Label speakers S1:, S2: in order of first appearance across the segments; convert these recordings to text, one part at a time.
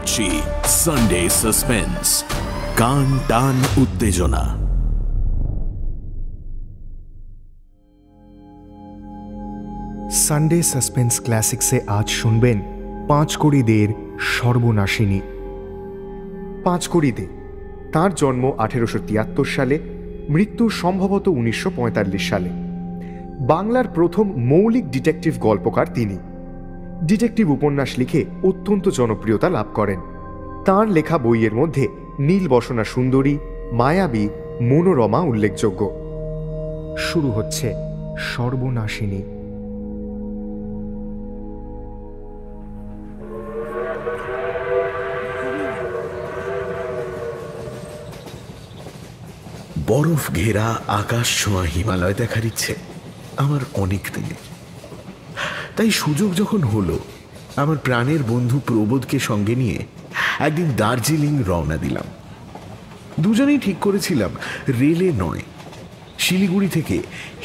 S1: করছি Sunday suspense, কান টান উত্তেজনা।
S2: সানডে সাসপেন্স ক্লাসিক্সে আজ শুনবেন পাঁচকড়ি দের সর্বনাশিনী। পাঁচকড়ি দে, তাঁর জন্ম 1873 সালে, মৃত্যু সম্ভবত 1945 সালে। বাংলার প্রথম মৌলিক ডিটেকটিভ গল্পকার তিনি। ডিটেকটিভ উপন্যাস লিখে অত্যন্ত জনপ্রিয়তা লাভ করেন। তাঁর লেখা বইয়ের মধ্যে নীলবসনা সুন্দরী, মায়াবী, মনোরমা উল্লেখযোগ্য। শুরু হচ্ছে সর্বনাশিনী।
S3: বরফ ঘেরা আকাশ ছোঁয়া হিমালয় দেখার ইচ্ছে আমার অনেক দিনে। তাই সুযোগ যখন হলো, আমার প্রাণের বন্ধু প্রবোধকে সঙ্গে নিয়ে একদিন দার্জিলিং রওনা দিলাম। দুজনেই ঠিক করেছিলাম রেলে নয়, শিলিগুড়ি থেকে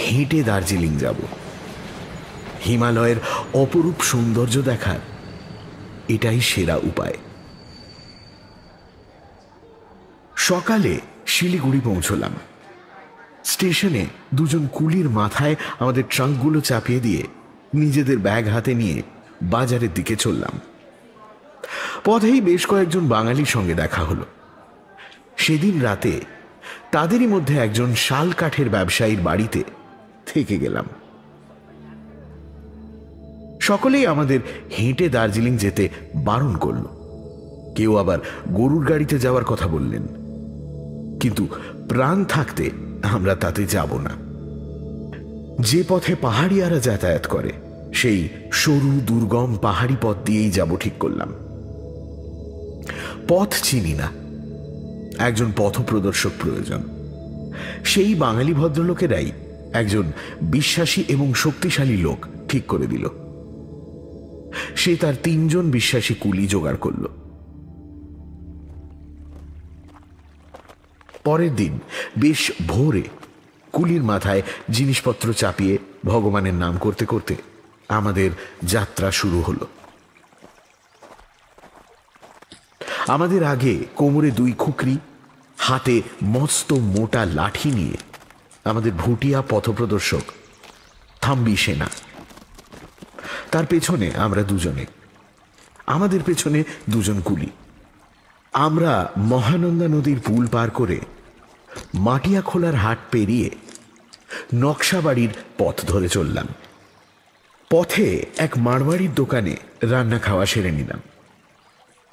S3: হেঁটে দার্জিলিং যাব। হিমালয়ের অপরূপ সৌন্দর্য দেখার এটাই সেরা উপায়। সকালে শিলিগুড়ি পৌঁছলাম। স্টেশনে দুজন কুলির মাথায় আমাদের ট্রাঙ্কগুলো চাপিয়ে দিয়ে নিজেদের ব্যাগ হাতে নিয়ে বাজারের দিকে চললাম। পথেই বেশ কয়েকজন বাঙালির সঙ্গে দেখা হলো। সেদিন রাতে তাদেরই মধ্যে একজন শাল কাঠের ব্যবসায়ীর বাড়িতে থেকে গেলাম। সকলেই আমাদের হেঁটে দার্জিলিং যেতে বারণ করল। কেউ আবার গরুর গাড়িতে যাওয়ার কথা বললেন, কিন্তু প্রাণ থাকতে আমরা তাতে যাব না। যে পথে পাহাড়িয়ারা যাতায়াত করে সেই সরু দুর্গম পাহাড়ি পথ দিয়েই যাব ঠিক করলাম। পথ চিনি না, একজন পথপ্রদর্শক প্রয়োজন। সেই বাঙালি ভদ্রলোকেরাই একজন বিশ্বাসী এবং শক্তিশালী লোক ঠিক করে দিল। সে তার 3 জন বিশ্বাসী কুলি জোগাড় করল। পরের দিন বেশ ভোরে কুলির মাথায় জিনিসপত্র চাপিয়ে ভগবানের নাম করতে করতে আমাদের যাত্রা শুরু হলো। আমাদের আগে কোমরে 2 খুকরি, হাতে মস্ত মোটা লাঠি নিয়ে আমাদের ভুটিয়া পথপ্রদর্শক থাম্বি সেনা। তার পেছনে আমরা দুজনে, আমাদের পেছনে 2 জন কুলি। আমরা মহানন্দা নদীর পুল পার করে মাটিয়া খোলার হাট পেরিয়ে নকশাবাড়ির পথ ধরে চললাম। পথে এক মারওয়াড়ির দোকানে রান্না খাওয়া সেরে নিলাম।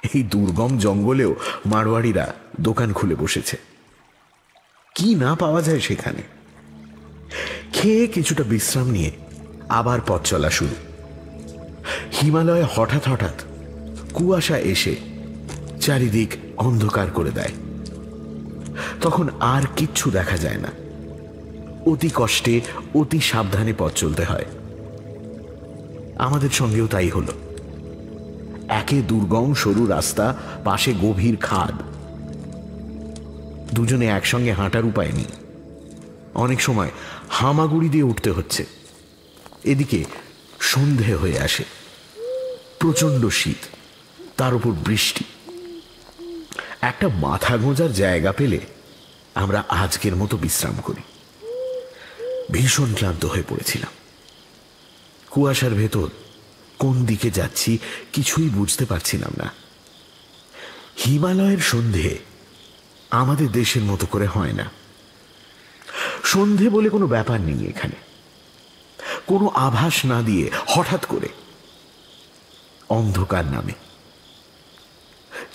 S3: এই দুর্গম জঙ্গলেও মারওয়াড়িরা দোকান খুলে বসেছে, কি না পাওয়া যায় সেখানে। খেয়ে কিছুটা বিশ্রাম নিয়ে আবার পথ চলা শুরু। হিমালয়ে হঠাৎ হঠাৎ কুয়াশা এসে চারিদিক অন্ধকার করে দেয়। তখন আর কিচ্ছু দেখা যায় না। অতি কষ্টে অতি সাবধানে পথ চলতে হয়। আমাদের সঙ্গেও তাই হলো। একে দুর্গম সরু রাস্তা, পাশে গভীর খাদ। দুজনে একসঙ্গে হাঁটার উপায় নেই। অনেক সময় হামাগুড়ি দিয়ে উঠতে হচ্ছে। এদিকে সন্ধে হয়ে আসে, প্রচণ্ড শীত, তার উপর বৃষ্টি। একটা মাথা গোঁজার জায়গা পেলে আমরা আজকের মতো বিশ্রাম করি। ভীষণ ক্লান্ত হয়ে পড়েছিলাম। কুয়াশার ভেতর কোন দিকে যাচ্ছি কিছুই বুঝতে পারছিলাম না। হিমালয়ের সন্ধে আমাদের দেশের মতো করে হয় না। সন্ধে বলে কোনো ব্যাপার নেই এখানে। কোনো আভাস না দিয়ে হঠাৎ করে অন্ধকার নামে।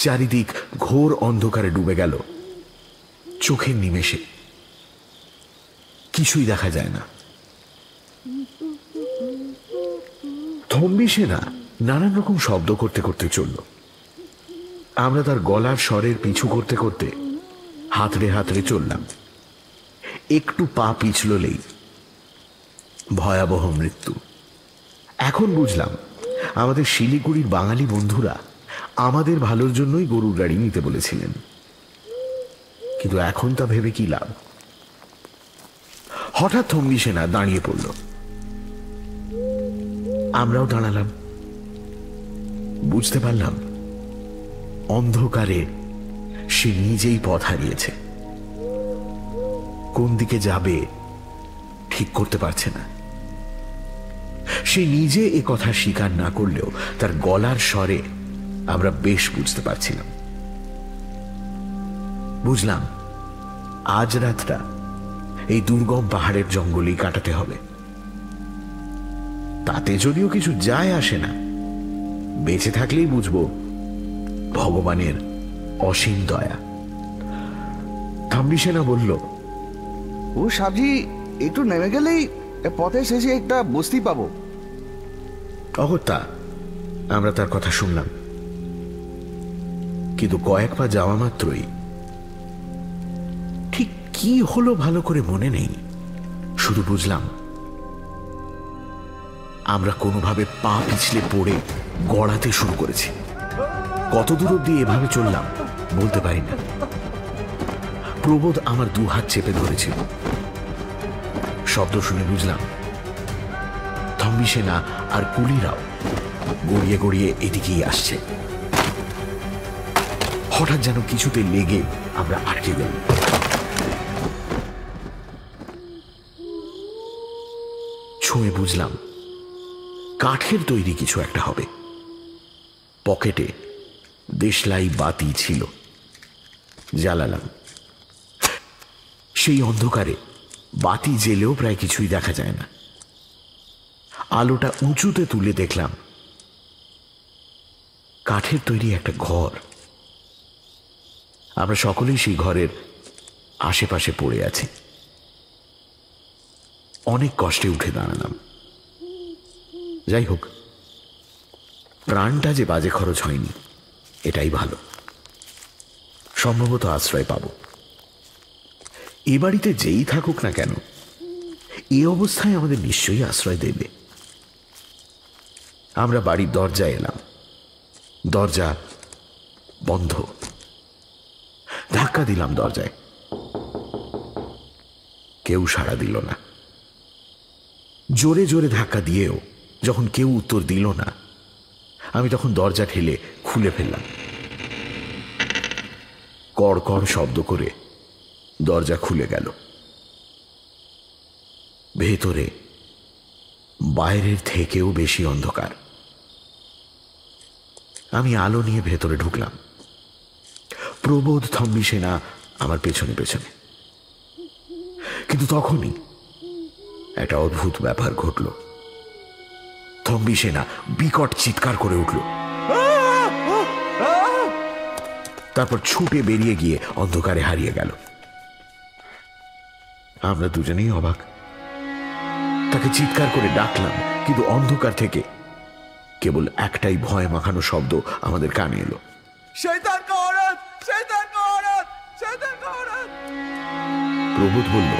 S3: চারিদিক ঘোর অন্ধকারে ডুবে গেল। চোখের নিমেষে কিছুই দেখা যায় না। থম্বি সেনা নানান রকম শব্দ করতে করতে চলল। আমরা তার গলার স্বরের পিছু করতে করতে হাতড়ে হাতড়ে চললাম। একটু পা পিছললেই ভয়াবহ মৃত্যু। এখন বুঝলাম আমাদের শিলিগুড়ির বাঙালি বন্ধুরা আমাদের ভালোর জন্যই গরুর গাড়ি নিতে বলেছিলেন, কিন্তু এখন তা ভেবে কি লাভ। হঠাৎ থম্বি সেনা দাঁড়িয়ে পড়ল। আমরাও দাঁড়ালাম। বুঝতে পারলাম অন্ধকারে সে নিজেই পথ হারিয়েছে। কোন দিকে যাবে ঠিক করতে পারছে না। সে নিজে এ কথা স্বীকার না করলেও তার গলার স্বরে আমরা বেশ বুঝতে পারছিলাম। বুঝলাম আজ রাতটা এই দুর্গম পাহাড়ের জঙ্গলেই কাটাতে হবে। তাতে যদিও কিছু যায় আসে না, বেঁচে থাকলেই বুঝবো ভগবানের অসীম দয়া। থাম্বি সেনা বলল,
S4: ও সাবজি, একটু নেমে গেলেই পথে শেষে একটা বস্তি পাবো।
S3: অগত্যা আমরা তার কথা শুনলাম, কিন্তু কয়েক পা যাওয়া মাত্রই ঠিক কি হলো ভালো করে মনে নেই, শুধু বুঝলাম আমরা কোনোভাবে পা পিছলে পড়ে গড়াতে শুরু করেছি। কত দূর অব্দি এভাবে চললাম বলতে পারি না। প্রবোধ আমার দু হাত চেপে ধরেছিল। শব্দ শুনে বুঝলাম থাম্বি সেনা আর কুলিরাও গড়িয়ে গড়িয়ে এদিকেই আসছে। হঠাৎ যেন কিছুতে লেগে আমরা আটকে গেলাম। ছুঁয়ে বুঝলাম কাঠের তৈরি কিছু একটা হবে। পকেটে দেশলাই বাতি ছিল, জ্বালালাম। সেই অন্ধকারে বাতি জ্বেলেও প্রায় কিছুই দেখা যায় না। আলোটা উঁচুতে তুলে দেখলাম কাঠের তৈরি একটা ঘর। আমরা সকলেই সেই ঘরের আশেপাশে পড়ে আছি। অনেক কষ্টে উঠে দাঁড়ালাম। যাই হোক, প্রাণটা যে বাজে খরচ হয়নি এটাই ভালো। সম্ভবত আশ্রয় পাব। এ বাড়িতে যেই থাকুক না কেন, এই অবস্থায় আমাদের নিশ্চয়ই আশ্রয় দেবে। আমরা বাড়ির দরজায় এলাম। দরজা বন্ধ। ধাক্কা দিলাম দরজায়, কেউ সাড়া দিল না। জোরে জোরে ধাক্কা দিয়েও যখন কেউ উত্তর দিল না, আমি তখন দরজা ঠেলে খুলে ফেললাম। কড় কড় শব্দ করে দরজা খুলে গেল। ভেতরে বাইরের থেকেও বেশি অন্ধকার। আমি আলো নিয়ে ভেতরে ঢুকলাম। প্রবোধ, থাম্বি সেনা আমার পেছনে পেছনে। কিন্তু তখনই একটা অদ্ভুত ব্যাপার ঘটল। থাম্বি সেনা বিকট চিৎকার করে উঠল, তারপর ছুটে বেরিয়ে গিয়ে অন্ধকারে হারিয়ে গেল। আমরা দুজনেই অবাক। তাকে চিৎকার করে ডাকলাম, কিন্তু অন্ধকার থেকে কেবল একটাই ভয় মাখানো শব্দ আমাদের কানে এলো,
S4: শয়তান কা औरत, শয়তান কা औरत, শয়তান কা औरत।
S3: প্রবোধ বলল,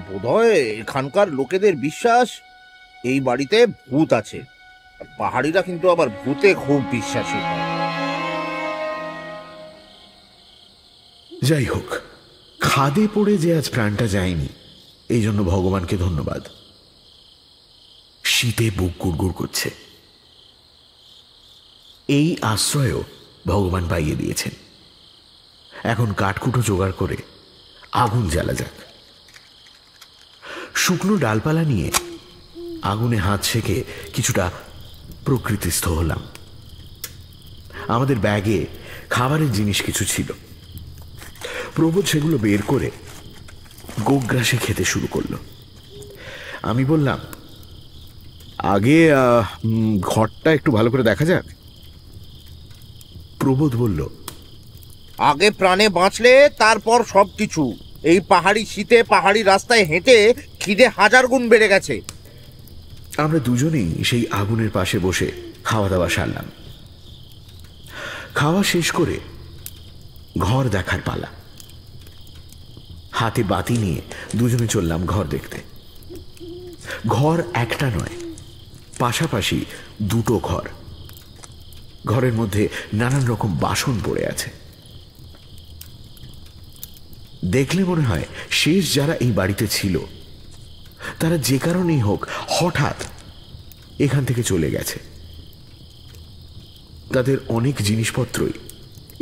S5: বোধহয় এখানকার লোকেদের বিশ্বাস এই বাড়িতে ভূত আছে। পাহাড়িরা কিন্তু আবার ভূতে খুব বিশ্বাসী হয়।
S3: যাই হোক, খাদে পড়ে যে আজ প্রাণটা যায়নি, এই জন্য ভগবানকে ধন্যবাদ। শীতে বুক গুড়গুড় করছে। এই আশ্রয়ও ভগবান পাইয়ে দিয়েছেন। এখন কাঠকুটো জোগাড় করে আগুন জ্বালা যাক। শুকনো ডালপালা নিয়ে আগুনে হাত সেঁকে কিছুটা প্রকৃতিস্থ হলাম। আমাদের ব্যাগে খাবারের জিনিস কিছু ছিল। প্রবোধ সেগুলো বের করে গোগ্রাসে খেতে শুরু করলো। আমি বললাম, আগে ঘরটা একটু ভালো করে দেখা যাক। প্রবোধ বলল,
S5: আগে প্রাণে বাঁচলে তারপর সবকিছু। এই পাহাড়ি শীতে পাহাড়ি রাস্তায় হেঁটে খিদে 1000 গুণ বেড়ে গেছে।
S3: আমরা দুজনেই সেই আগুনের পাশে বসে খাওয়া দাওয়া সারলাম। খাওয়া শেষ করে ঘর দেখার পালা। হাতে বাতি নিয়ে দুজনে চললাম ঘর দেখতে। ঘর একটা নয়, পাশাপাশি দুটো ঘর। ঘরের মধ্যে নানান রকম বাসন পড়ে আছে। দেখলে মনে হয় শেষ যারা এই বাড়িতে ছিল তারা যে কারণেই হোক হঠাৎ এখান থেকে চলে গেছে। তাদের অনেক জিনিসপত্রই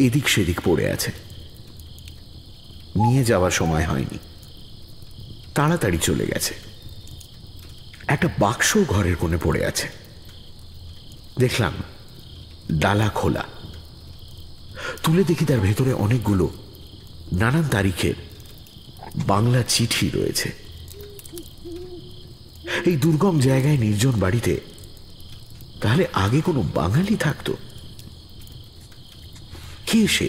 S3: এদিক সেদিক পড়ে আছে। নিয়ে যাওয়ার সময় হয়নি, তাড়াতাড়ি চলে গেছে। একটা বাক্স ঘরের কোণে পড়ে আছে। দেখলাম ডালা খোলা। তুলে দেখি তার ভেতরে অনেকগুলো নানান তারিখের বাংলা চিঠি রয়েছে। এই দুর্গম জায়গায় নির্জন বাড়িতে তাহলে আগে কোনো বাঙালি থাকতো? কে সে?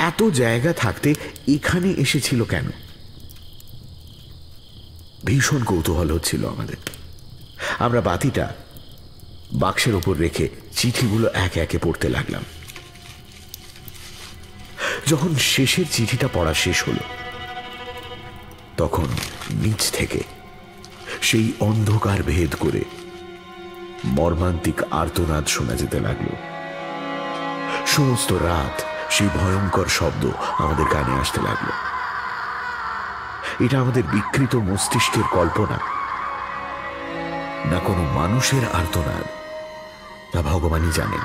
S3: এত জায়গা থাকতে এখানে এসেছিল কেন? ভীষণ কৌতূহল হচ্ছিল আমাদের। আমরা বাতিটা বাক্সের ওপর রেখে চিঠিগুলো একে একে পড়তে লাগলাম। যখন শেষের চিঠিটা পড়া শেষ হলো, তখন নিচ থেকে সেই অন্ধকার ভেদ করে মর্মান্তিক আর্তনাদ শোনা যেতে লাগলো। সমস্ত রাত সেই ভয়ঙ্কর শব্দ আমাদের কানে আসতে লাগলো। এটা আমাদের বিকৃত মস্তিষ্কের কল্পনা, না কোনো মানুষের আর্তনাদ, তা ভগবানই জানেন।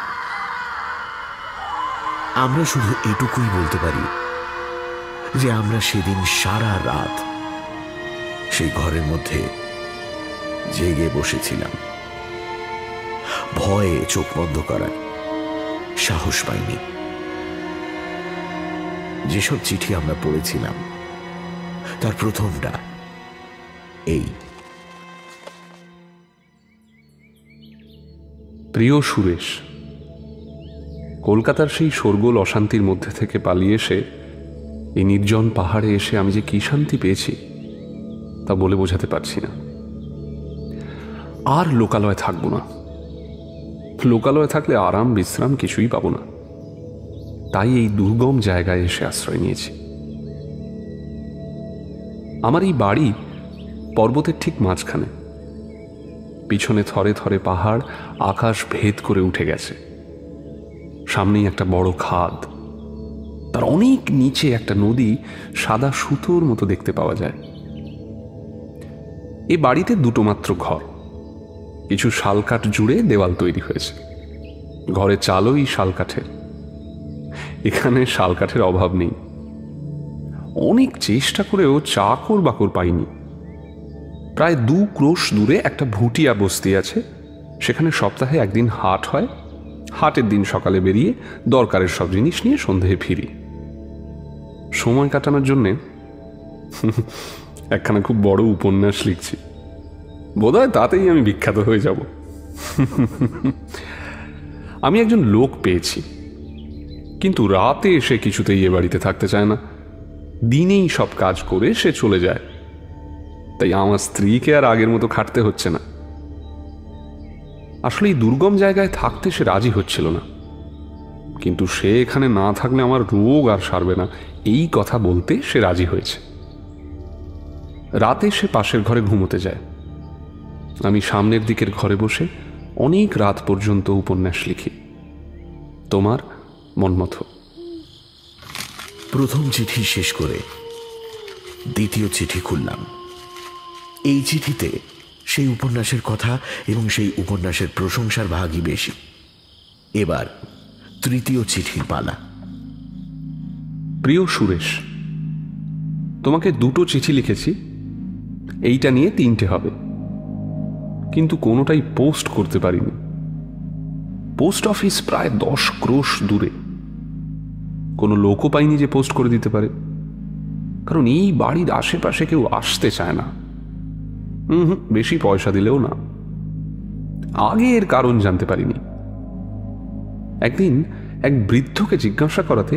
S3: আমরা শুধু এটুকুই বলতে পারি যে আমরা সেদিন সারা রাত সেই ঘরের মধ্যে জেগে বসেছিলাম। ভয়ে চোখ বন্ধ করার সাহস পাইনি। যেসব চিঠি আমরা পড়েছিলাম তার প্রথমটা এই:
S6: প্রিয় সুরেশ, কলকাতার সেই শোরগোল অশান্তির মধ্যে থেকে পালিয়ে এসে এই নির্জন পাহাড়ে এসে আমি যে কি শান্তি পেয়েছি তা বলে বোঝাতে পারছি না। আর লোকালয়ে থাকবো না। লোকালয়ে থাকলে আরাম বিশ্রাম কিছুই পাবো না। তাই এই দুর্গম জায়গায় এসে আশ্রয় নিয়েছি। আমার এই বাড়ি পর্বতের ঠিক মাঝখানে। পিছনে থরে থরে পাহাড় আকাশ ভেদ করে উঠে গেছে। সামনেই একটা বড় খাদ, তার অনেক নিচে একটা নদী সাদা সুতোর মতো দেখতে পাওয়া যায়। এই বাড়িতে দুটো মাত্র ঘর, কিছু শালকাঠ জুড়ে দেওয়াল তৈরি হয়েছে। ঘরে চালই শালকাঠের। এখানে শালকাঠের অভাব নেই। অনেক চেষ্টা করেও চাকর বাকর পাইনি। প্রায় 2 ক্রোশ দূরে একটা ভুটিয়া বস্তি আছে। সেখানে সপ্তাহে একদিন হাট হয়। হাটের দিন সকালে বেরিয়ে দরকারের সব জিনিস নিয়ে সন্ধেয় ফিরি। সময় কাটানোর জন্যে একখানা খুব বড় উপন্যাস লিখছি। বোধহয় তাতেই আমি বিখ্যাত হয়ে যাব। আমি একজন লোক পেয়েছি, কিন্তু রাতে এসে কিছুতেই এ বাড়িতে থাকতে চায় না। দিনেই সব কাজ করে সে চলে যায়। তাই আমার স্ত্রীকে আর আগের মতো খাটতে হচ্ছে না। আসলে এই দুর্গম জায়গায় থাকতে সে রাজি হচ্ছিল না, কিন্তু সে এখানে না থাকলে আমার রোগ আর সারবে না এই কথা বলতে সে রাজি হয়েছে। রাতে সে পাশের ঘরে ঘুমোতে যায়। আমি সামনের দিকের ঘরে বসে অনেক রাত পর্যন্ত উপন্যাস লিখি। তোমার মনমথ।
S3: প্রথম চিঠি শেষ করে দ্বিতীয় চিঠি খুললাম। এই চিঠিতে সেই উপন্যাসের কথা এবং সেই উপন্যাসের প্রশংসার ভাগই বেশি। এবার তৃতীয় চিঠির পালা।
S6: প্রিয় সুরেশ, তোমাকে 2টো চিঠি লিখেছি। এইটা নিয়ে 3টে হবে, কিন্তু কোনোটাই পোস্ট করতে পারিনি। পোস্ট অফিস প্রায় 10 ক্রোশ দূরে। কোনো লোকও পাইনি যে পোস্ট করে দিতে পারে, কারণ এই বাড়ির আশেপাশে কেউ আসতে চায় না। বেশি পয়সা দিলেও না। আগে এর কারণ জানতে পারিনি। একদিন এক বৃদ্ধকে জিজ্ঞাসা করাতে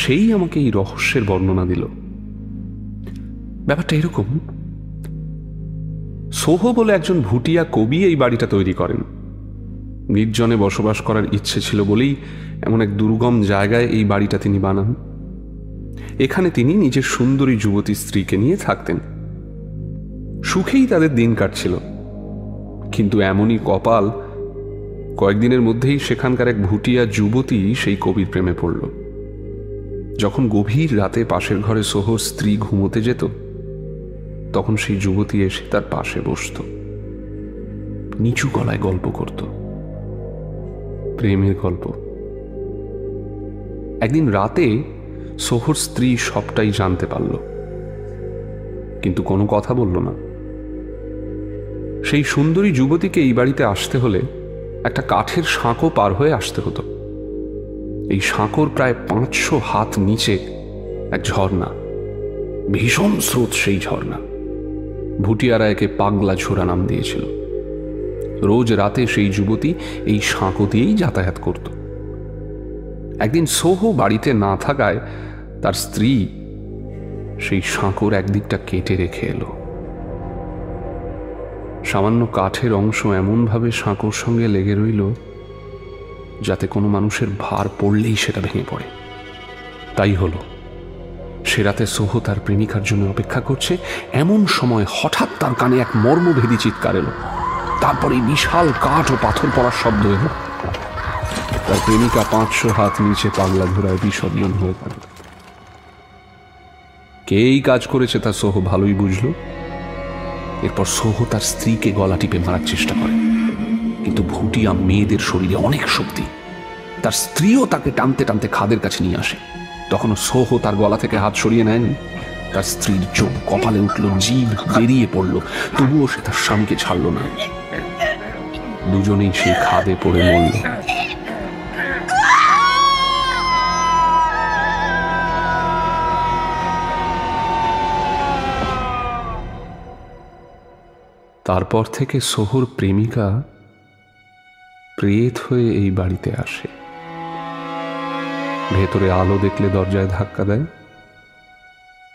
S6: সেই আমাকে এই রহস্যের বর্ণনা দিল। ব্যাপারটা এরকম, সোহ বলে একজন ভুটিয়া কবি এই বাড়িটা তৈরি করেন। নির্জনে বসবাস করার ইচ্ছে ছিল বলেই এমন এক দুর্গম জায়গায় এই বাড়িটা তিনি বানান। এখানে তিনি নিজের সুন্দরী যুবতী স্ত্রীকে নিয়ে থাকতেন। সুখেই তাদের দিন কাটছিল, কিন্তু এমনই কপাল, কয়েকদিনের মধ্যেই সেখানকার এক ভুটিয়া যুবতী সেই কবির প্রেমে পড়ল। যখন গভীর রাতে পাশের ঘরে সোহর স্ত্রী ঘুমোতে যেত, তখন সেই যুবতী এসে তার পাশে বসত, নিচু গলায় গল্প করত। প্রেমের গল্প। একদিন রাতে সোহর স্ত্রী সবটাই জানতে পারল, কিন্তু কোনো কথা বলল না। সেই সুন্দরী যুবতীকে এই বাড়িতে আসতে হলে একটা কাঠের সাঁকো পার হয়ে আসতে হতো। এই সাঁকোর প্রায় 500 হাত নিচে এক ঝর্ণা, ভীষণ স্রোত সেই ঝর্ণা। ভুটিয়ারা একে পাগলা ঝোড়া নাম দিয়েছিল। রোজ রাতে সেই যুবতী এই সাঁকো দিয়েই যাতায়াত করত। একদিন সোহ বাড়িতে না থাকায় তার স্ত্রী সেই সাঁকোর একদিকটা কেটে রেখে এলো। সামান্য কাঠের অংশ এমনভাবে সাঁকোর সঙ্গে লেগে রইল যাতে কোনো মানুষের ভার পড়লেই সেটা ভেঙে পড়ে। তাই হলো, সে রাতে সোহ তার প্রেমিকার জন্য অপেক্ষা করছে। এমন সময় হঠাৎ তার কানে এক মর্মভেদী চিৎকার এলো। তারপরে বিশাল কাঠ ও পাথর পড়ার শব্দ এলো। তার প্রেমিকা 500 হাত নিচে পাগলা ঘোড়ায় বিসর্জন হয়ে গেল। কে এই কাজ করেছে তা সোহ ভালোই বুঝল। এরপর সোহ তার স্ত্রীকে গলা টিপে মারার চেষ্টা করে, কিন্তু ভুটিয়া মেয়েদের শরীরে অনেক শক্তি। তার স্ত্রীও তাকে টানতে টানতে খাদের কাছে নিয়ে আসে। তখনও সোহ তার গলা থেকে হাত সরিয়ে নেয়নি। তার স্ত্রীর চোখ কপালে উঠল, জিভ বেরিয়ে পড়ল, তবুও সে তার স্বামীকে ছাড়ল না। দুজনেই সেই খাদে পড়ে মরল। তারপর থেকে সোহর প্রেমিকা প্রেত হয়ে এই বাড়িতে আসে। ভেতরে আলো দেখলে দরজায় ধাক্কা দেয়।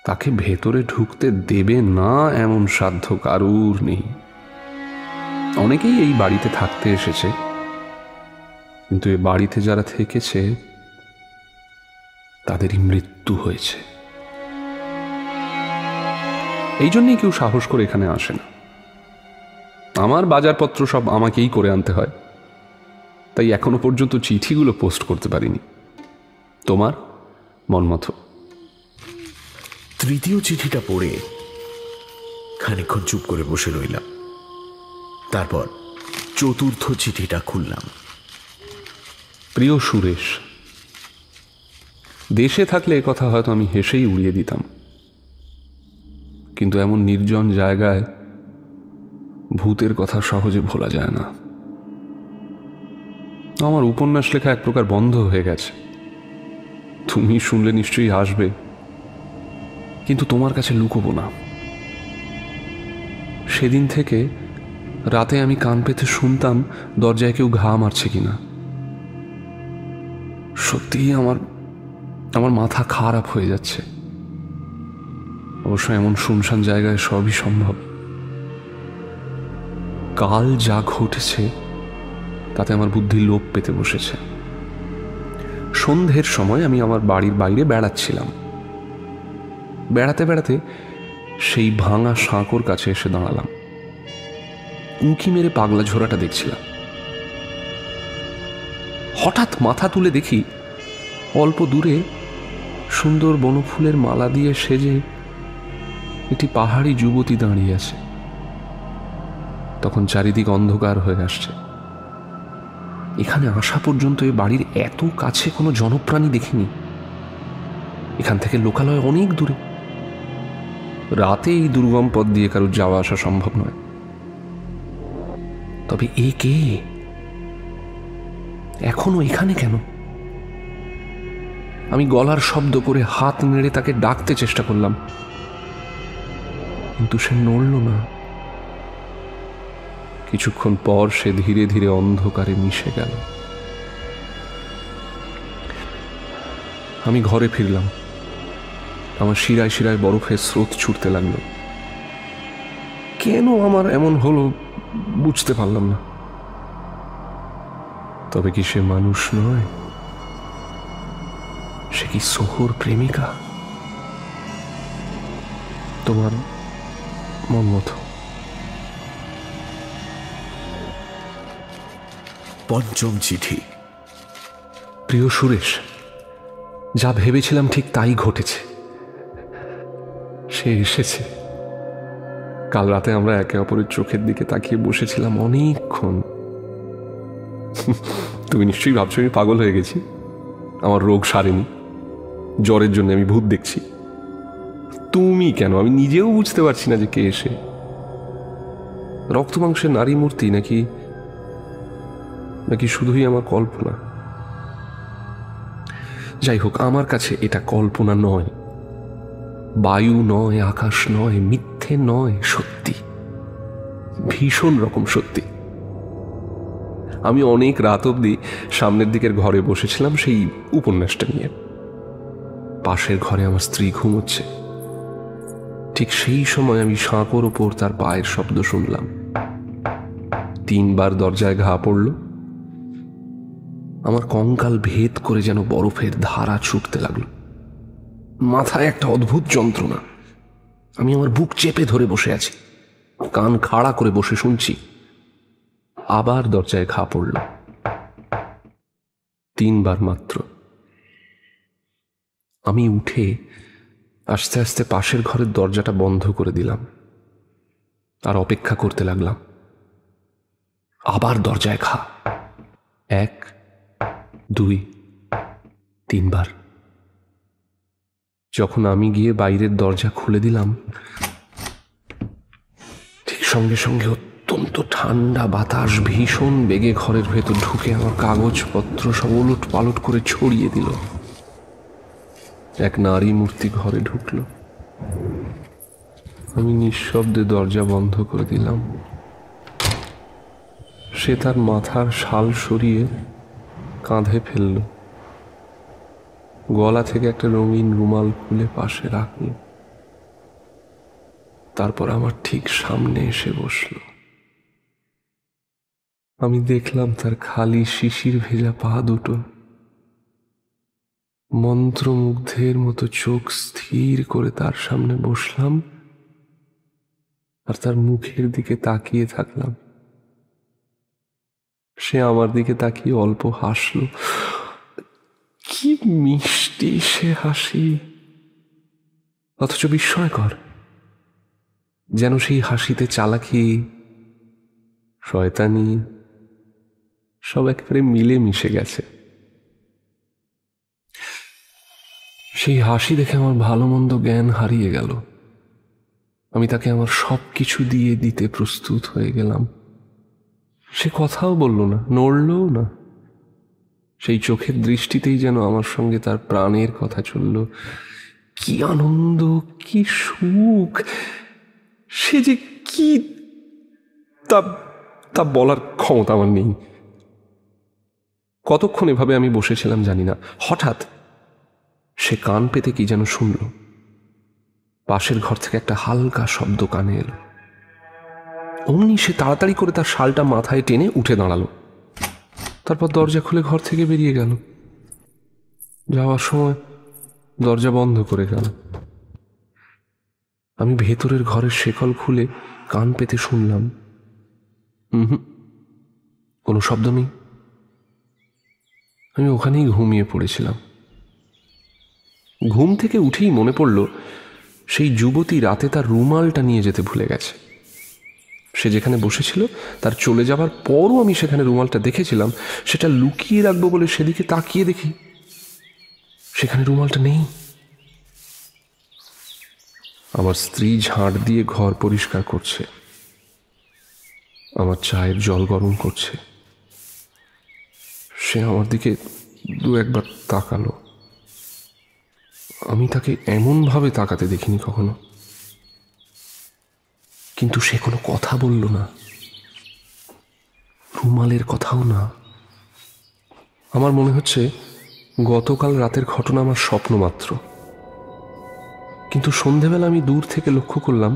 S6: তাকে ভেতরে ঢুকতে দেবে না এমন সাধ্য কারুর নেই। অনেকেই এই বাড়িতে থাকতে এসেছে, কিন্তু এই বাড়িতে যারা থেকেছে তাদেরই মৃত্যু হয়েছে। এই জন্যই কেউ সাহস করে এখানে আসে না। আমার বাজারপত্র সব আমাকেই করে আনতে হয়, তাই এখনো পর্যন্ত চিঠিগুলো পোস্ট করতে পারিনি। তোমার মন মতো।
S3: তৃতীয় চিঠিটা পড়ে খানিকক্ষণ চুপ করে বসে রইলাম। তারপর চতুর্থ চিঠিটা খুললাম।
S6: প্রিয় সুরেশ, দেশে থাকলে এ কথা হয়তো আমি হেসেই উড়িয়ে দিতাম, কিন্তু এমন নির্জন জায়গায় ভূতের কথা সহজে ভোলা যায় না। আমার উপন্যাস লেখা এক প্রকার বন্ধ হয়ে গেছে। তুমি শুনলে নিশ্চয়ই আসবে, কিন্তু তোমার কাছে লুকোবো না। সেদিন থেকে রাতে আমি কান পেতে শুনতাম দরজায় কেউ ঘা মারছে কিনা। সত্যিই আমার মাথা খারাপ হয়ে যাচ্ছে। অবশ্য এমন শুনশান জায়গায় সবই সম্ভব। কাল যা ঘটেছে তাতে আমার বুদ্ধি লোপ পেতে বসেছে। সন্ধ্যের সময় আমি আমার বাড়ির বাইরে বেড়াচ্ছিলাম। বেড়াতে বেড়াতে সেই ভাঙা সাঁকোর কাছে এসে দাঁড়ালাম। উঁকি মেরে পাগলা ঝোড়াটা দেখছিলাম। হঠাৎ মাথা তুলে দেখি অল্প দূরে সুন্দর বনফুলের মালা দিয়ে সেজে একটি পাহাড়ি যুবতী দাঁড়িয়ে আছে। তখন চারিদিক অন্ধকার হয়ে আসছে। এখানে আসা পর্যন্ত এ বাড়ির এত কাছে কোনো জনপ্রাণী দেখিনি। এখান থেকে লোকালয় অনেক দূরে। রাতে এই দুর্গম পথ দিয়ে কারোর যাওয়া আসা সম্ভব নয়। তবে এ কে? এখনো এখানে কেন? আমি গলার শব্দ করে হাত নেড়ে তাকে ডাকতে চেষ্টা করলাম, কিন্তু সে নড়ল না। কিছুক্ষণ পর সে ধীরে ধীরে অন্ধকারে মিশে গেল। আমি ঘরে ফিরলাম। আমার শিরায় শিরায় বরফের স্রোত ছুটতে লাগলো। কেন আমার এমন হলো বুঝতে পারলাম না। তবে কি সে মানুষ নয়? সে কি সোহর প্রেমিকা? তোমার মন মতো।
S3: পঞ্চম চিঠি।
S6: প্রিয় সুরেশ, যা ভেবেছিলাম ঠিক তাই ঘটেছে। সে এসেছে। কাল রাতে আমরা একে অপরের চোখের দিকে তাকিয়ে বসেছিলাম অনেকক্ষণ। তুমি নিশ্চয়ই ভাবছো আমি পাগল হয়ে গেছি, আমার রোগ সারেনি, জ্বরের জন্য আমি ভূত দেখছি। তুমি কেন, আমি নিজেও বুঝতে পারছি না যে কে এসে। রক্ত মাংসের নারী মূর্তি নাকি নাকি শুধুই আমার কল্পনা? যাই হোক, আমার কাছে এটা কল্পনা নয়, বায়ু নয়, আকাশ নয়, মিথ্যে নয়, সত্যি, ভীষণ রকম সত্যি। আমি অনেক রাত অবধি সামনের দিকের ঘরে বসেছিলাম সেই উপন্যাসটা নিয়ে। পাশের ঘরে আমার স্ত্রী ঘুমোচ্ছে। ঠিক সেই সময় আমি সাঁকোর ওপর তার পায়ের শব্দ শুনলাম। 3 বার দরজায় ঘা পড়ল। আমার কঙ্কাল ভেদ করে যেন বরফের ধারা ছুটতে লাগলো। মাথায় একটা অদ্ভুত যন্ত্রণা। আমি আমার বুক চেপে ধরে বসে আছি, কান খাড়া করে বসে শুনছি। আবার দরজায় ঘা পড়ল, 3 বার মাত্র। আমি উঠে আস্তে আস্তে পাশের ঘরের দরজাটা বন্ধ করে দিলাম আর অপেক্ষা করতে লাগলাম। আবার দরজায় ঘা, 1, 2, 3 বার। যখন আমি গিয়ে বাইরের দরজা খুলে দিলাম, ঠিক সঙ্গে সঙ্গে অত্যন্ত ঠান্ডা বাতাস ভীষণ বেগে ঘরের ভেতর ঢুকে আমার কাগজপত্র সব উলট পালট করে ছড়িয়ে দিল। এক নারী মূর্তি ঘরে ঢুকলো। আমি নিঃশব্দে দরজা বন্ধ করে দিলাম। সে তার মাথার শাল সরিয়ে কাঁধে ফেলল, গলা থেকে একটা রঙিন রুমাল খুলে পাশে রাখল, তারপর আমার ঠিক সামনে এসে বসল। আমি দেখলাম তার খালি শিশির ভেজা পা দুটো, মন্ত্রমুগ্ধের মতো চোখ স্থির করে তার সামনে বসলাম আর তার মুখের দিকে তাকিয়ে থাকলাম। সে আমার দিকে তাকিয়ে অল্প হাসল। কি মিষ্টি সে হাসি, অথচ বিস্ময়কর। যেন সেই হাসিতে চালাকি, শয়তানি সব একেবারে মিলে মিশে গেছে। সেই হাসি দেখে আমার ভালো মন্দ জ্ঞান হারিয়ে গেল। আমি তাকে আমার সব কিছু দিয়ে দিতে প্রস্তুত হয়ে গেলাম। সে কথাও বলল না, নড়লও না। সেই চোখের দৃষ্টিতেই যেন আমার সঙ্গে তার প্রাণের কথা চলল। কি আনন্দ, কি সুখ, সে যে কি তা বলার ক্ষমতা আমার নেই। কতক্ষণ এভাবে আমি বসেছিলাম জানি না। হঠাৎ সে কান পেতে কি যেন শুনল। পাশের ঘর থেকে একটা হালকা শব্দ কানে এলো। অমনি সে তাড়াতাড়ি করে তার শালটা মাথায় টেনে উঠে দাঁড়ালো। তারপর দরজা খুলে ঘর থেকে বেরিয়ে গেল। যাওয়ার সময় দরজা বন্ধ করে গেল। আমি ভেতরের ঘরের শেকল খুলে কান পেতে শুনলাম, কোনো শব্দ নেই। আমি ওখানেই ঘুমিয়ে পড়েছিলাম। ঘুম থেকে উঠেই মনে পড়ল সেই যুবতী রাতে তার রুমালটা নিয়ে যেতে ভুলে গেছে। সে যেখানে বসেছিল তার চলে যাবার পরও আমি সেখানে রুমালটা দেখেছিলাম। সেটা লুকিয়ে রাখবো বলে সেদিকে তাকিয়ে দেখি সেখানে রুমালটা নেই। আমার স্ত্রী ঝাঁট দিয়ে ঘর পরিষ্কার করছে, আমার চায়ের জল গরম করছে। সে আমার দিকে 2-1 বার তাকালো। আমি তাকে এমনভাবে তাকাতে দেখিনি কখনো। কিন্তু সে কোনো কথা বলল না, রুমালের কথাও না। আমার মনে হচ্ছে গতকাল রাতের ঘটনা আমার স্বপ্ন মাত্র। কিন্তু সন্ধেবেলা আমি দূর থেকে লক্ষ্য করলাম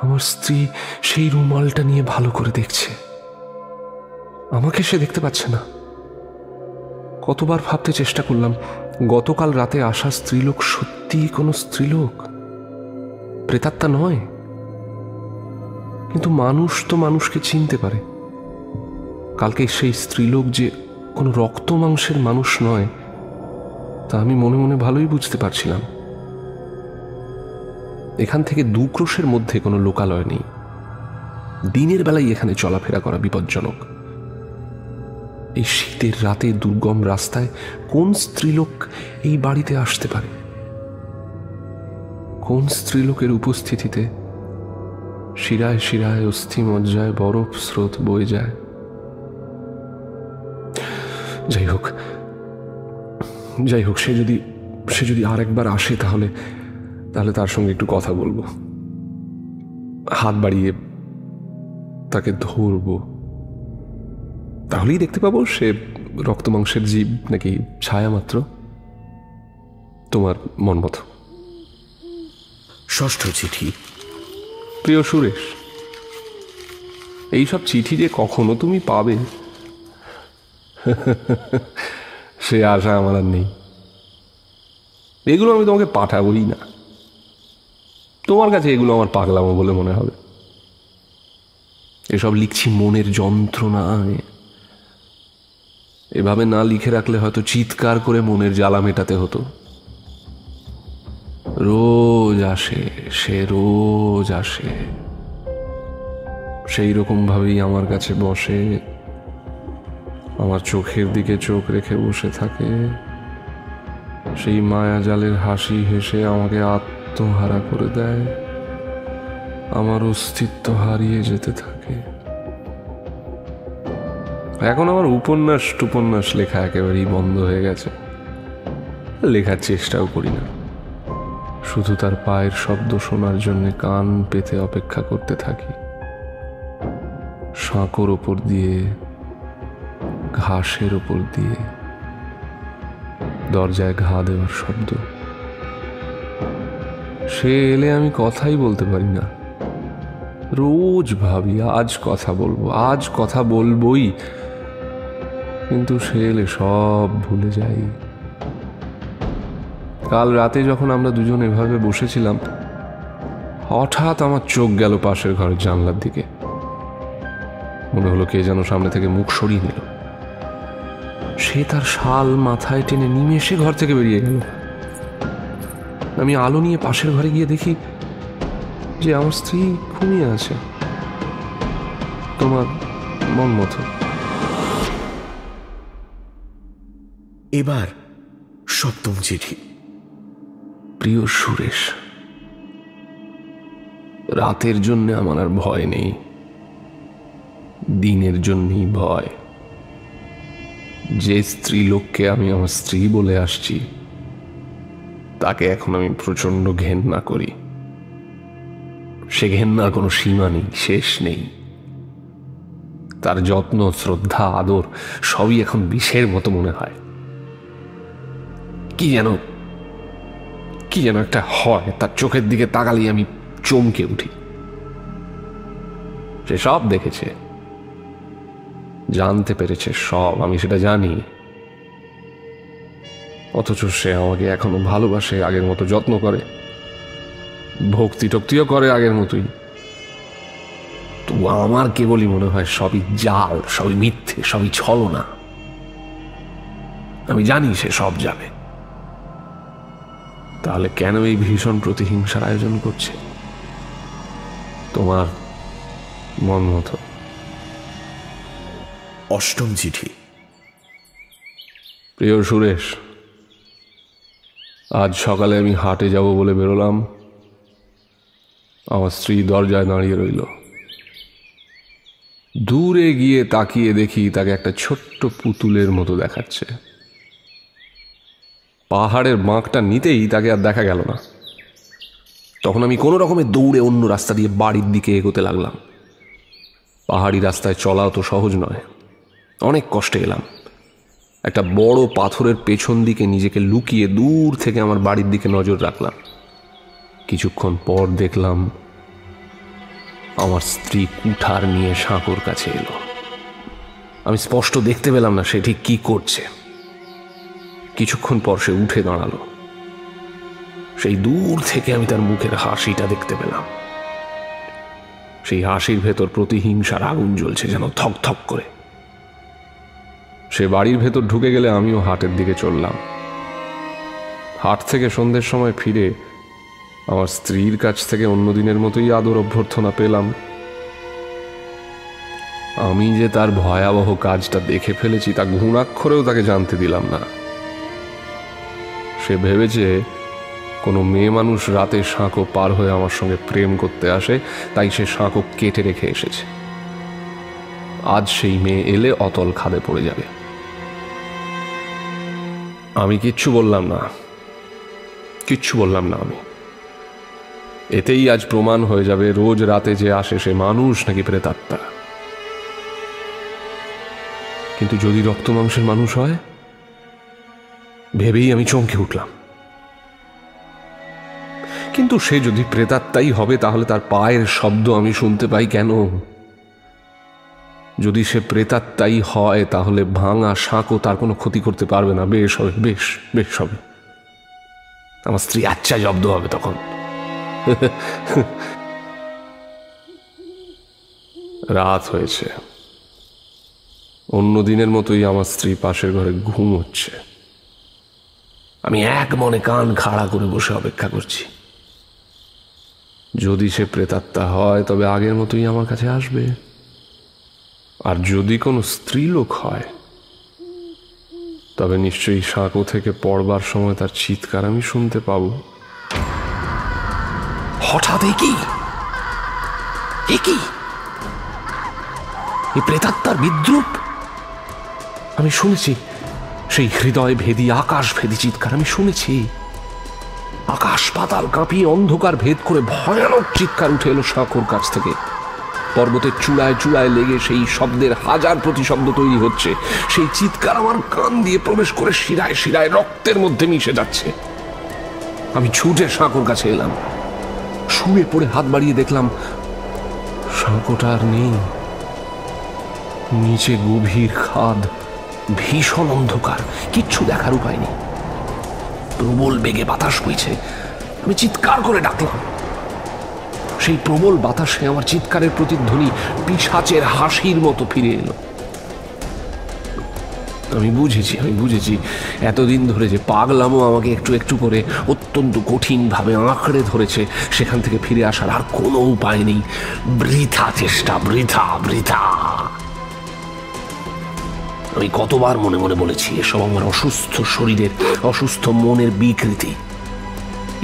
S6: আমার স্ত্রী সেই রুমালটা নিয়ে ভালো করে দেখছে। আমাকে সে দেখতে পাচ্ছে না। কতবার ভাবতে চেষ্টা করলাম গতকাল রাতে আসা স্ত্রীলোক সত্যিই কোনো স্ত্রীলোক, প্রেতাত্মা নয়। কিন্তু মানুষ তো মানুষকে চিনতে পারে। কালকে সেই স্ত্রীলোক যে কোনো রক্ত মাংসের মানুষ নয় তা আমি মনে মনে ভালোই বুঝতে পারছিলাম। এখান থেকে 2 ক্রোশের মধ্যে কোনো লোকালয় নেই। দিনের বেলায় এখানে চলাফেরা করা বিপজ্জনক। এই শীতের রাতে দুর্গম রাস্তায় কোন স্ত্রীলোক এই বাড়িতে আসতে পারে? কোন স্ত্রীলোকের উপস্থিতিতে শিরায় শিরায় অস্থি মজ্জায় বরফ স্রোত বয়ে যায়? যাই হোক, সে যদি আরেকবার আসে তাহলে তার সঙ্গে একটু কথা বলবো, হাত বাড়িয়ে তাকে ধরবো। তাহলেই দেখতে পাবো সে রক্ত মাংসের জীব নাকি ছায়া মাত্র। তোমার মন মতো।
S3: ষষ্ঠ চিঠি।
S6: প্রিয় সুরেশ, এইসব চিঠি যে কখনো তুমি পাবে সে আশা আমার আর নেই। এগুলো আমি তোমাকে পাঠাবই না। তোমার কাছে এগুলো আমার পাগলামো বলে মনে হবে। এসব লিখছি মনের যন্ত্রণায়। এভাবে না লিখে রাখলে হয়তো চিৎকার করে মনের জ্বালা মেটাতে হতো। রোজ আসে, সে রোজ আসে, সেই রকম ভাবেই আমার কাছে বসে, আমার চোখের দিকে চোখ রেখে বসে থাকে, সেই মায়াজালের হাসি হেসে আমাকে আত্মহারা করে দেয়, আমার অস্তিত্ব হারিয়ে যেতে থাকে। এখন আমার উপন্যাস লেখা একেবারেই বন্ধ হয়ে গেছে। লেখার চেষ্টাও করি না, শুধু তার পায়ের শব্দ শোনার জন্য কান পেতে অপেক্ষা করতে থাকি। সাঁকোর ওপর দিয়ে, ঘাসের ওপর দিয়ে, দরজায় ঘা দেওয়ার শব্দ। সে এলে আমি কথাই বলতে পারি না। রোজ ভাবি আজ কথা বলবোই, কিন্তু সে এলে সব ভুলে যাই। কাল রাতে যখন আমরা দুজন এভাবে বসেছিলাম, হঠাৎ আমার চোখ গেল পাশের ঘরের জানলার দিকে। মনে হলো কে যেন সামনে থেকে মুখ সরিয়ে নিল। সে তার শাল মাথায় টেনে নিমেষে ঘর থেকে বেরিয়ে গেল। আমি আলো নিয়ে পাশের ঘরে গিয়ে দেখি যে আমার স্ত্রী ঘুমিয়ে আছে, তোমার মন মতো।
S3: এবার সপ্তম চিঠি।
S6: প্রিয় সুরেশ, রাতের জন্য আমার আর ভয় নেই, দিনের জন্যই ভয়। যে স্ত্রীলোককে আমি আমার স্ত্রী বলে আসছি, তাকে এখন আমি প্রচন্ড ঘেন্না করি। সে ঘেন্নার কোনো সীমা নেই, শেষ নেই। তার যত্ন, শ্রদ্ধা, আদর সবই এখন বিষের মতো মনে হয়। কি যেন একটা হয়, তার চোখের দিকে তাকালেই আমি চমকে উঠি। সে সব দেখেছে, জানতে পেরেছে সব, আমি সেটা জানি। অথচ সে আমাকে এখনো ভালোবাসে, আগের মতো যত্ন করে, ভক্তি টক্তিও করে আগের মতোই। তবু আমার কেবলই মনে হয় সবই জাল, সবই মিথ্যে, সবই ছলনা। আমি জানি সে সব যাবে, তাহলে কেন এই ভীষণ প্রতিহিংসার আয়োজন করছে? তোমার মন মতো।
S3: অষ্টম চিঠি।
S6: প্রিয় সুরেশ, আজ সকালে আমি হাটে যাব বলে বেরোলাম। আমার স্ত্রী দরজায় দাঁড়িয়ে রইল। দূরে গিয়ে তাকিয়ে দেখি তাকে একটা ছোট্ট পুতুলের মতো দেখাচ্ছে। পাহাড়ের বাঁকটা নিতেই তাকে আর দেখা গেল না। তখন আমি কোনো রকমে দৌড়ে অন্য রাস্তা দিয়ে বাড়ির দিকে এগোতে লাগলাম। পাহাড়ি রাস্তায় চলাও তো সহজ নয়, অনেক কষ্টে এলাম। একটা বড় পাথরের পেছন দিকে নিজেকে লুকিয়ে দূর থেকে আমার বাড়ির দিকে নজর রাখলাম। কিছুক্ষণ পর দেখলাম আমার স্ত্রী কুঠার নিয়ে সাঁকোর কাছে এলো। আমি স্পষ্ট দেখতে পেলাম না সে ঠিক কি করছে। কিছুক্ষণ পর সে উঠে দাঁড়ালো। সেই দূর থেকে আমি তার মুখের হাসিটা দেখতে পেলাম। সেই হাসির ভেতর প্রতিহিংসার আগুন জ্বলছে যেন থক থক করে। সে বাড়ির ভেতর ঢুকে গেলে আমিও হাটের দিকে চললাম। হাট থেকে সন্ধ্যের সময় ফিরে আমার স্ত্রীর কাছ থেকে অন্যদিনের মতোই আদর অভ্যর্থনা পেলাম। আমি যে তার ভয়াবহ কাজটা দেখে ফেলেছি তা ঘুণাক্ষরেও তাকে জানতে দিলাম না। সে ভেবেছে কোনো মেয়ে মানুষ রাতে সাঁকো পার হয়ে আমার সঙ্গে প্রেম করতে আসে, তাই সে সাঁকো কেটে রেখে এসেছে। আজ সেই মেয়ে এলে অতল খাদে পড়ে যাবে। আমি কিচ্ছু বললাম না, কিচ্ছু বললাম না আমি। এতেই আজ প্রমাণ হয়ে যাবে রোজ রাতে যে আসে সে মানুষ নাকি প্রেতাত্মা। কিন্তু যদি রক্ত মাংসের মানুষ হয়, ভেবেই আমি চমকে উঠলাম। কিন্তু সে যদি প্রেতাত্মাই হবে তাহলে তার পায়ের শব্দ আমি শুনতে পাই কেন? যদি সে প্রেতাত্মাই হয় তাহলে ভাঙা সাঁকো তার কোনো ক্ষতি করতে পারবে না। বেশ হবে, বেশ বেশ হবে। আমার স্ত্রী আচ্ছা জব্দ হবে তখন। রাত হয়েছে। অন্য দিনের মতোই আমার স্ত্রী পাশের ঘরে ঘুমোচ্ছে। আমি এক মনে কান খাড়া করে বসে অপেক্ষা করছি। যদি সে প্রেতাত্মা হয় তবে আগের মতোই আমার কাছে আসবে, আর যদি কোনো স্ত্রীলোক হয় তবে নিশ্চয়ই সাঁকো থেকে পড়বার সময় তার চিৎকার আমি শুনতে পাব। হঠাৎ একই প্রেতাত্মার বিদ্রুপ আমি শুনেছি। সেই হৃদয় ভেদী আকাশ ভেদী চিৎকার আমি শুনেছি। আকাশ পাতাল কাঁপিয়ে অন্ধকার ভেদ করে ভয়ানক চিৎকার উঠে এলো সাঁকোর কাছ থেকে। পর্বতের চূড়ায় চূড়ায় লেগে সেই শব্দের হাজার প্রতিশব্দ তৈরি হচ্ছে। সেই চিৎকার আমার কান দিয়ে প্রবেশ করে শিরায় শিরায় রক্তের মধ্যে মিশে যাচ্ছে। আমি ছুটে সাঁকোর কাছে এলাম। শুয়ে পড়ে হাত বাড়িয়ে দেখলাম সাঁকোটা আর নেই। নিচে গভীর খাদ, ভীষণ অন্ধকার, কিচ্ছু দেখার উপায় নেই। প্রবল বেগে বাতাস বইছে। আমি চিৎকার করে ডাকলাম। সেই প্রবল বাতাসে আমার চিৎকারের প্রতিধ্বনি পিশাচের হাসির মতো ফিরে এলো। আমি বুঝেছি এতদিন ধরে যে পাগলামো আমাকে একটু একটু করে অত্যন্ত কঠিনভাবে আঁকড়ে ধরেছে, সেখান থেকে ফিরে আসার আর কোনো উপায় নেই। বৃথা চেষ্টা, বৃথা। আমি কতবার মনে মনে বলেছি এসব আমার অসুস্থ শরীরের, অসুস্থ মনের বিকৃতি।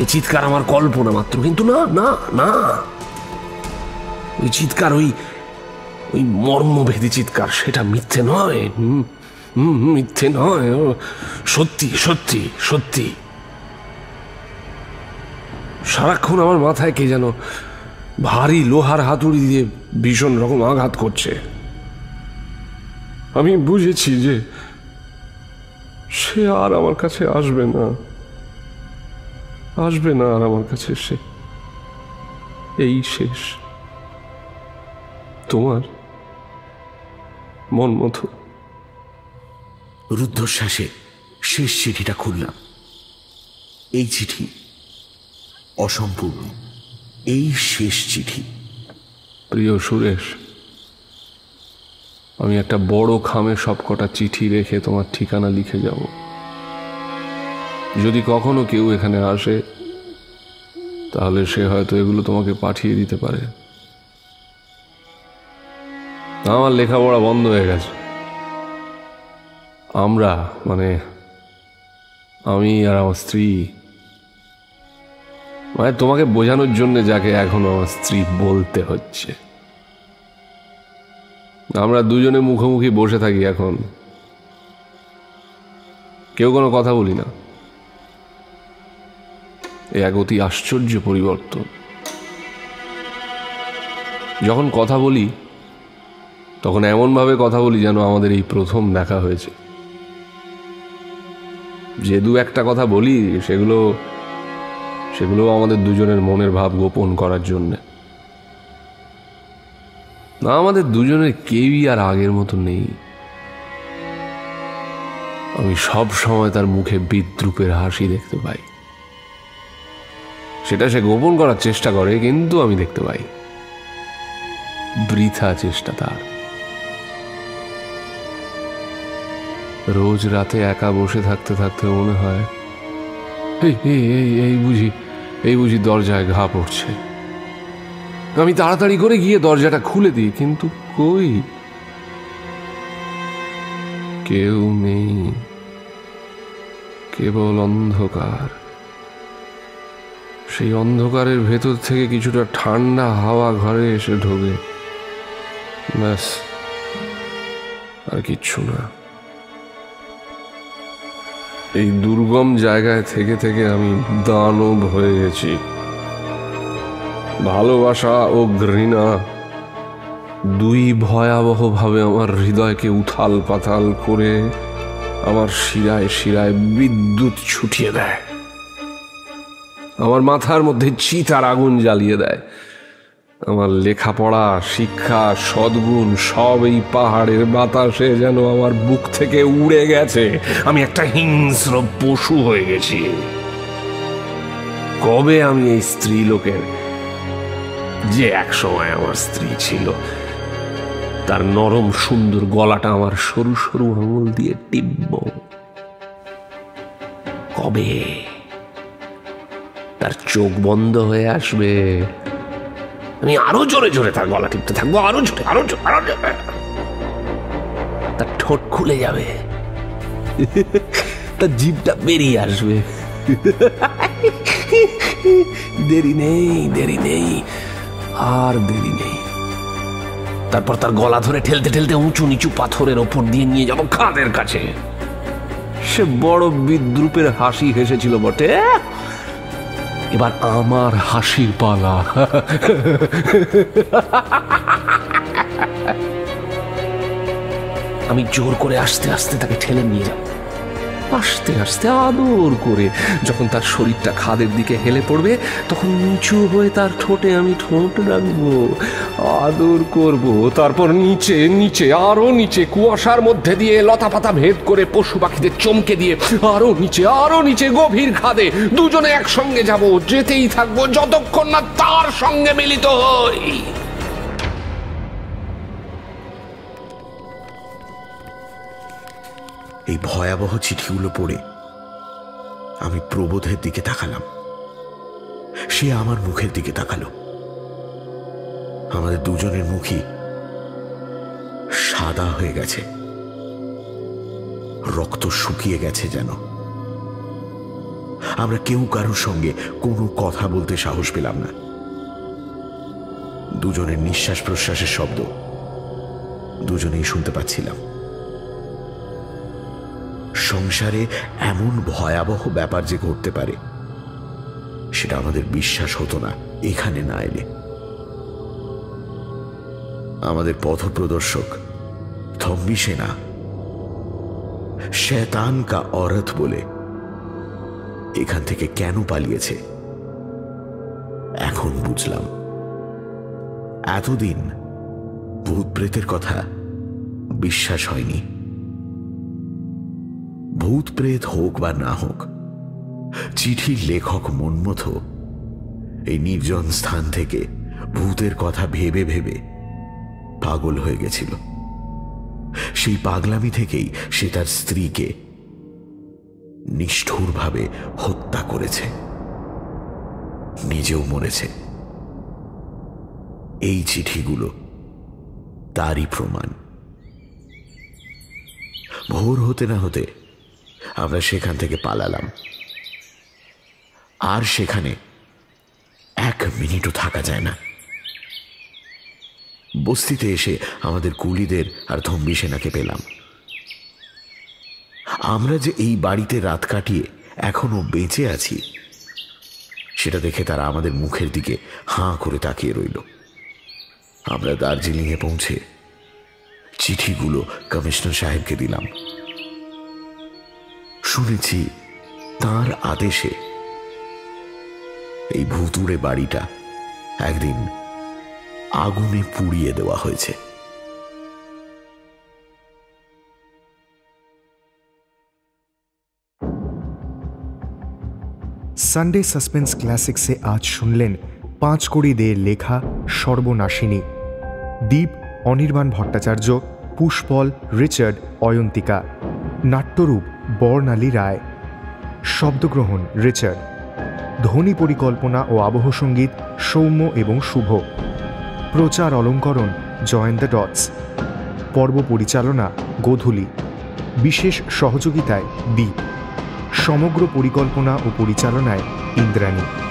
S6: এই চিৎকার আমার কল্পনা মাত্র। কিন্তু না, ওই চিৎকার, ওই মর্মভেদী চিৎকার, সেটা মিথ্যে নয়। মিথ্যে নয়, সত্যি। সারাক্ষণ আমার মাথায় কে যেন ভারী লোহার হাতুড়ি দিয়ে ভীষণ রকম আঘাত করছে। আমি বুঝেছি যে সে আর আমার কাছে আসবে না আর আমার কাছে। সে এই শেষ, তোমার মন মতো।
S3: রুদ্ধশ্বাসে শেষ চিঠিটা খুললাম। এই চিঠি অসম্পূর্ণ, এই শেষ চিঠি।
S6: প্রিয় সুরেশ, আমি একটা বড় খামে সবকটা চিঠি রেখে তোমার ঠিকানা লিখে যাব। যদি কখনো কেউ এখানে আসে তাহলে সে হয়তো এগুলো তোমাকে পাঠিয়ে দিতে পারে। আমার লেখাপড়া বন্ধ হয়ে গেছে। আমরা মানে আমি আর আমার স্ত্রী, মানে তোমাকে বোঝানোর জন্য যাকে এখনো আমার স্ত্রী বলতে হচ্ছে, আমরা দুজনে মুখোমুখি বসে থাকি এখন। কেউ কোনো কথা বলি না। এক অতি আশ্চর্য পরিবর্তন। যখন কথা বলি তখন এমনভাবে কথা বলি যেন আমাদের এই প্রথম দেখা হয়েছে। যে দু একটা কথা বলি সেগুলো আমাদের দুজনের মনের ভাব গোপন করার জন্যে। না, আমাদের দুজনের কেউই আর আগের মতো নেই। আমি সব সময় তার মুখে বিদ্রুপের হাসি দেখতে পাই। সেটা সে গোপন করার চেষ্টা করে, কিন্তু আমি দেখতে পাই। বৃথা চেষ্টা তার। রোজ রাতে একা বসে থাকতে থাকতে মনে হয় এই বুঝি দরজায় ঘা পড়ছে। আমি তাড়াতাড়ি করে গিয়ে দরজাটা খুলে দিই, কিন্তু কই, কেউ নেই, কেবল অন্ধকার। সেই অন্ধকারের ভেতর থেকে কিছুটা ঠান্ডা হাওয়া ঘরে এসে ঢোকে, ব্যাস, আর কিচ্ছু না। এই দুর্গম জায়গায় থেকে থেকে আমি দানব হয়ে গেছি। ভালোবাসা ও ঘৃণা দুই ভয়াবহভাবে আমার হৃদয়কে উথাল পাতাল করে আমার শিরায় শিরায় বিদ্যুৎ ছুটিয়ে দেয়, আমার মাথার মধ্যে চিতার আগুন জ্বালিয়ে দেয়। আমার লেখাপড়া, শিক্ষা, সদ্গুণ সব এই পাহাড়ের বাতাসে যেন আমার বুক থেকে উড়ে গেছে। আমি একটা হিংস্র পশু হয়ে গেছি। কবে আমি এই স্ত্রী লোকের, যে একসময় আমার স্ত্রী ছিল, তার নরম সুন্দর গলাটা আমার সরু সরু আঙুল দিয়ে টিপব? কবে তার চোখ বন্ধ হয়ে আসবে, আমি আরো জোরে জোরে তার গলা টিপতে থাকবো, আরো জোরে, আরো জোরে, আরো জোরে। তার ঠোঁট খুলে যাবে, তার জিভটা বেরিয়ে আসবে। দেরি নেই, দেরি নেই, আর দেরি নেই। তারপর তার গলা ধরে ঠেলতে ঠেলতে উঁচু নিচু পাথরের ওপর দিয়ে নিয়ে যাব খাদের কাছে। সে বড় বিদ্রুপের হাসি হেসেছিল বটে, এবার আমার হাসির পালা। আমি জোর করে আস্তে আস্তে তাকে ঠেলে নিয়ে যাব, আস্তে আস্তে আদর করে। যখন তার শরীরটা খাদের দিকে হেলে পড়বে, তখন নিচু হয়ে তার ঠোঁটে আমি ঠোঁট রাখবো, আদর করব। তারপর নিচে নিচে, আরো নিচে, কুয়াশার মধ্যে দিয়ে লতা পাতা ভেদ করে পশু পাখিদের চমকে দিয়ে আরো নিচে, আরো নিচে, গভীর খাদে দুজনে একসঙ্গে যাব, যেতেই থাকবো যতক্ষণ না তার সঙ্গে মিলিত হই।
S3: এই ভয়াবহ চিঠিগুলো পড়ে আমি প্রবোধের দিকে তাকালাম, সে আমার মুখের দিকে তাকালো। আমাদের দুজনের মুখই সাদা হয়ে গেছে, রক্ত শুকিয়ে গেছে যেন। আমরা কেউ কারোর সঙ্গে কোনো কথা বলতে সাহস পেলাম না। দুজনের নিঃশ্বাস প্রশ্বাসের শব্দ দুজনেই শুনতে পাচ্ছিলাম। সংসারে এমন ভয়াবহ ব্যাপার যে ঘটতে পারে, সেটা আমাদের বিশ্বাস হতো না এখানে না এলে। আমাদের পথপ্রদর্শক থম্বি সেনা শয়তান কা औरत বলে এখান থেকে কেন পালিয়েছে এখন বুঝলাম। এতদিন ভূত প্রেতের কথা বিশ্বাস হয়নি। ভূত প্রেত হোক বা না হোক, চিঠির লেখক মনমথ এই নির্জন স্থান থেকে ভূতের কথা ভেবে ভেবে পাগল হয়ে গেছিল। সেই পাগলামি থেকেই সে তার স্ত্রীকে নিষ্ঠুরভাবে হত্যা করেছে, নিজেও মরেছে। এই চিঠিগুলো তারই প্রমাণ। ভোর হতে না হতে আমরা সেখান থেকে পালালাম। আর সেখানে এক মিনিটও থাকা যায় না। বস্তিতে এসে আমাদের কুলিদের আর থম্বি সেনাকে পেলাম। আমরা যে এই বাড়িতে রাত কাটিয়ে এখনো বেঁচে আছি, সেটা দেখে তারা আমাদের মুখের দিকে হাঁ করে তাকিয়ে রইল। আমরা দার্জিলিংয়ে পৌঁছে চিঠিগুলো কমিশনার সাহেবকে দিলাম। শুনেছি তার আদেশে এই ভুতুড়ে বাড়িটা একদিন আগুনে পুড়িয়ে দেওয়া হয়েছে।
S2: সানডে সাসপেন্স ক্লাসিক্সে আজ শুনলেন পাঁচকড়ি দের লেখা সর্বনাশিনী। দীপ অনির্বাণ ভট্টাচার্য, পুষ্পল রিচার্ড অয়ন্তিকা, নাট্যরূপ বর্ণালী রায়, শব্দগ্রহণ রিচার্ড, ধ্বনি পরিকল্পনা ও আবহ সঙ্গীত সৌম্য এবং শুভ, প্রচার অলঙ্করণ জয়েন দ্য ডটস, পর্ব পরিচালনা গোধূলি, বিশেষ সহযোগিতায় দীপ, সমগ্র পরিকল্পনা ও পরিচালনায় ইন্দ্রাণী।